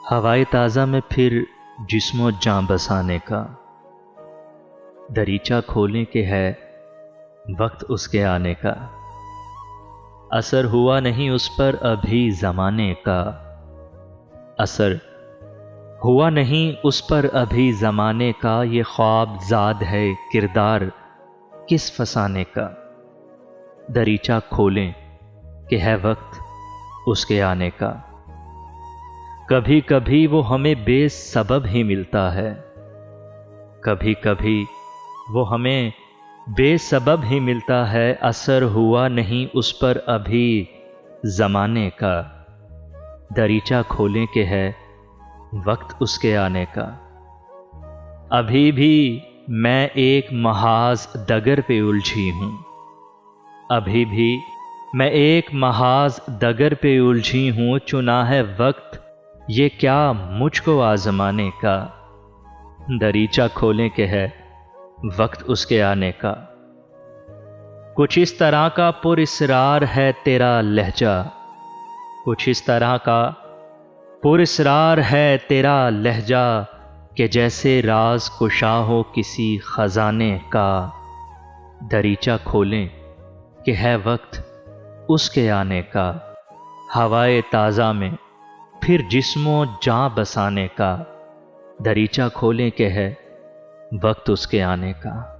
ہوائے تازہ میں پھر جسم و جاں بسانے کا، دریچہ کھولیں کہ ہے وقت اس کے آنے کا۔ اثر ہوا نہیں اس پر ابھی زمانے کا، اثر ہوا نہیں اس پر ابھی زمانے کا، یہ خواب زاد ہے کردار کس فسانے کا۔ دریچہ کھولیں کہ ہے وقت اس کے آنے کا۔ کبھی کبھی وہ ہمیں بے سبب ہی ملتا ہے، کبھی کبھی وہ ہمیں بے سبب ہی ملتا ہے، اثر ہوا نہیں اس پر ابھی زمانے کا۔ دریچہ کھولیں کہ ہے وقت اس کے آنے کا۔ ابھی بھی میں ایک محاذ ڈگر پہ الجھی ہوں، ابھی بھی میں ایک محاذ ڈگر پہ الجھی ہوں، چنا ہے وقت یہ کیا مجھ کو آزمانے کا۔ دریچہ کھولیں کہ ہے وقت اس کے آنے کا۔ کچھ اس طرح کا پر اسرار ہے تیرا لہجہ، کچھ اس طرح کا پر اسرار ہے تیرا لہجہ، کہ جیسے راز کشا ہو کسی خزانے کا۔ دریچہ کھولیں کہ ہے وقت اس کے آنے کا، ہوائے تازہ میں پھر جسم و جاں بسانے کا۔ دریچہ کھولیں کہ ہے وقت اس کے آنے کا۔